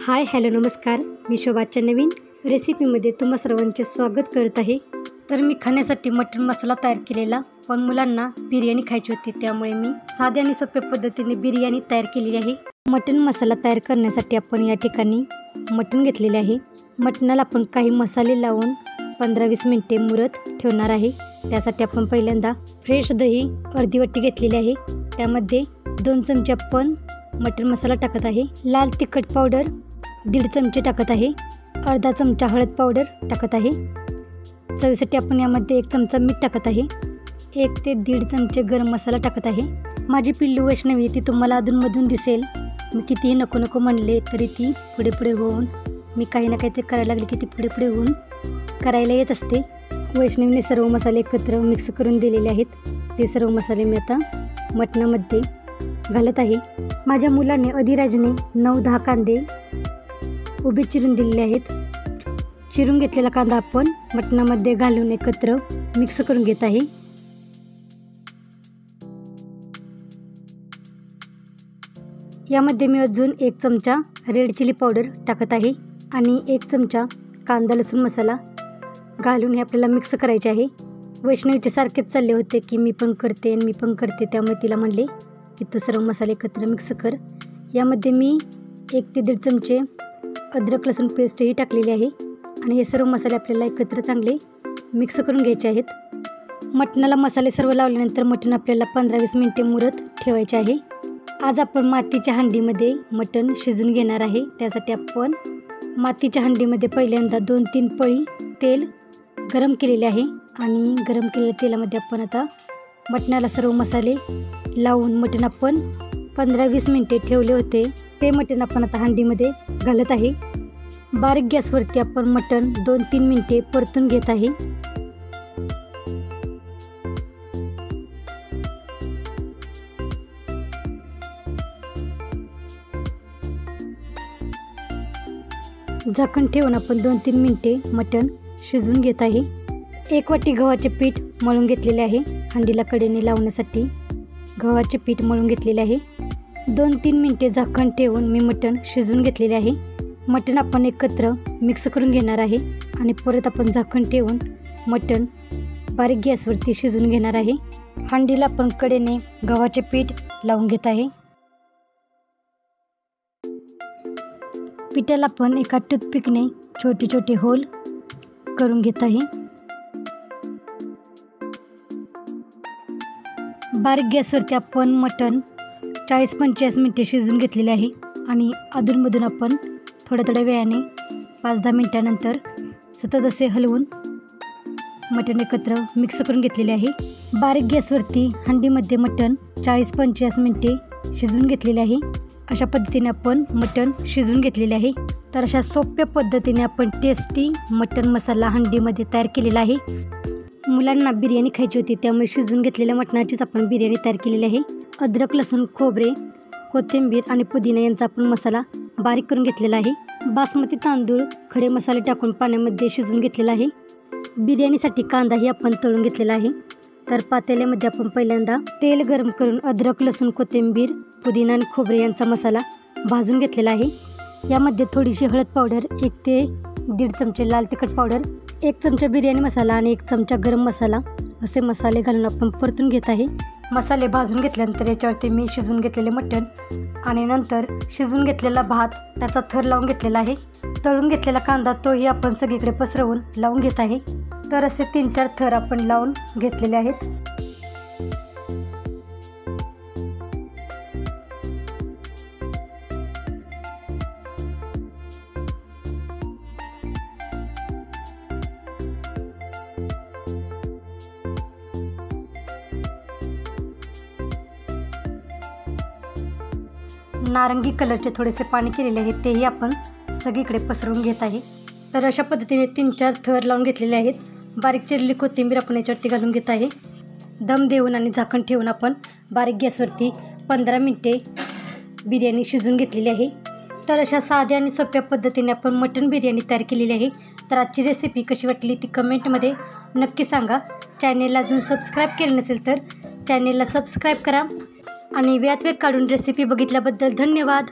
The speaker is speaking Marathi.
हाय हॅलो नमस्कार, मी शोभाच्या नवीन रेसिपीमध्ये तुम्हा सर्वांचे स्वागत करत आहे। तर मी खाण्यासाठी मटण मसाला तयार केलेला, पण मुलांना बिर्याणी खायची होती, त्यामुळे मी साध्या आणि सोप्या पद्धतीने बिर्याणी तयार केलेली आहे। मटण मसाला तयार करण्यासाठी आपण या ठिकाणी मटण घेतलेले आहे। मटणाला आपण काही मसाले लावून 15-20 मिनिटे मुरत ठेवणार आहे। त्यासाठी आपण पहिल्यांदा फ्रेश दही अर्धी वाटी घेतलेली आहे, त्यामध्ये 2 चमचे आपण मटण मसाला टाकत आहे। लाल तिखट पावडर 1.5 चमचे टाकत आहे। अर्धा चमचा हळद पावडर टाकत आहे। चवीसाठी आपण यामध्ये 1 चमचा मीठ टाकत आहे। 1 ते 1.5 चमचे गरम मसाला टाकत आहे। माझी पिल्लू वैष्णवी ती तुम्हाला अधूनमधून दिसेल, मी कितीही नको नको म्हणले तरी ती पुढे होऊन मी काही ना काहीतरी करायला लागले की ती पुढे होऊन करायला येत असते। वैष्णवीने सर्व मसाले एकत्र मिक्स करून दिलेले आहेत। ते सर्व मसाले मी आता मटणामध्ये घालत आहे। माझ्या मुलाने अधिराजने 9-10 कांदे उभे चिरून दिलेले आहेत। चिरून घेतलेला कांदा आपण मटणामध्ये घालून एकत्र मिक्स करून घेत आहे। यामध्ये मी अजून 1 चमचा रेड चिली पावडर टाकत आहे आणि 1 चमचा कांदा लसूण मसाला घालून हे आपल्याला मिक्स करायचे आहे। वैष्णवीचे सारखेच चालले होते की मी पण करते, त्यामुळे तिला म्हणले की तू सर्व मसाले एकत्र मिक्स कर। यामध्ये मी 1 ते 1.5 चमचे अद्रक लसूण पेस्टही टाकलेली आहे आणि हे सर्व मसाले आपल्याला एकत्र चांगले मिक्स करून घ्यायचे आहेत। मटणाला मसाले सर्व लावल्यानंतर मटण आपल्याला 15-20 मिनिटे मुरत ठेवायचे आहे। आज आपण मातीच्या हांडीमध्ये मटण शिजून घेणार आहे। त्यासाठी आपण मातीच्या हांडीमध्ये पहिल्यांदा 2-3 पळी तेल गरम केलेले आहे आणि गरम केलेल्या तेलामध्ये आपण आता मटणाला सर्व मसाले लावून मटण आपण 15-20 मिनिटे ठेवले होते ते मटण आपण आता हांडीमध्ये घालत आहे। बारीक गॅसवरती आपण मटण 2-3 मिनिटे परतून घेत आहे। झाकण ठेवून आपण 2-3 मिनिटे मटण शिजवून घेत आहे। 1 वाटी गव्हाचे पीठ मळून घेतलेले आहे। हांडीला कडेने लावण्यासाठी गव्हाचे पीठ मळून घेतलेले आहे। 2-3 मिनिटे झाकण ठेवून मी मटण शिजवून घेतलेले आहे। मटण आपण एकत्र मिक्स करून घेणार आहे आणि परत आपण झाकण ठेवून मटण बारीक गॅसवरती शिजवून घेणार आहे। हांडीला आपण कडेने गव्हाचे पीठ लावून घेत आहे। पिठाला आपण एका टूथपिकने छोटे होल करून घेत आहे। बारीक गॅसवरती आपण मटण 40-45 मिनिटे शिजवून घेतलेले आहे आणि अधूनमधून आपण थोड्या वेळाने 5-10 मिनिटानंतर सतत असे हलवून मटण एकत्र मिक्स करून घेतलेले आहे। बारीक गॅसवरती हांडीमध्ये मटण 40-45 मिनिटे शिजवून घेतलेले आहे। अशा पद्धतीने आपण मटण शिजवून घेतलेले आहे। तर अशा सोप्या पद्धतीने आपण टेस्टी मटण मसाला हांडीमध्ये तयार केलेला आहे। मुलांना बिर्याणी खायची होती, त्यामुळे शिजवून घेतलेल्या मटणाचीच आपण बिर्याणी तयार केलेली आहे। अद्रक लसूण खोबरे कोथिंबीर आणि पुदिना यांचा आपण मसाला बारीक करून घेतलेला आहे। बासमती तांदूळ खडे मसाले टाकून पाण्यामध्ये शिजवून घेतलेला आहे। बिर्याणीसाठी कांदाही आपण तळून घेतलेला आहे। तर पातेल्यामध्ये आपण पहिल्यांदा तेल गरम करून अद्रक लसूण कोथिंबीर पुदिना आणि खोबरे यांचा मसाला भाजून घेतलेला आहे। यामध्ये थोडीशी हळद पावडर 1 ते 1.5 चमचे लाल तिखट पावडर 1 चमचा बिर्याणी मसाला आणि 1 चमचा गरम मसाला असे मसाले घालून आपण परतून घेत आहे। मसाले भाजून घेतल्यानंतर याच्यावरती मी शिजवून घेतलेले मटण आणि नंतर शिजवून घेतलेला भात त्याचा थर लावून घेतलेला आहे। तळून घेतलेला कांदा तोही आपण सगळीकडे पसरवून लावून घेत आहे। तर असे 3-4 थर आपण लावून घेतलेले आहेत। नारंगी कलरचे थोडेसे पाणी केलेले आहे, तेही आपण सगळीकडे पसरवून घेत आहे। तर अशा पद्धतीने 3-4 थर लावून घेतलेले आहेत। बारीक चिरलेली कोथिंबीर आपण याच्यावरती घालून घेत आहे। दम देऊन आणि झाकण ठेवून आपण बारीक गॅसवरती 15 मिनिटे बिर्याणी शिजवून घेतलेली आहे। तर अशा साध्या आणि सोप्या पद्धतीने आपण मटण बिर्याणी तयार केलेली आहे। तर आजची रेसिपी कशी वाटली ती कमेंटमध्ये नक्की सांगा। चॅनेलला अजून सबस्क्राईब केले नसेल तर चॅनेलला सबस्क्राईब करा आणि वेळात वेळ काढून रेसिपी बघितल्याबद्दल धन्यवाद।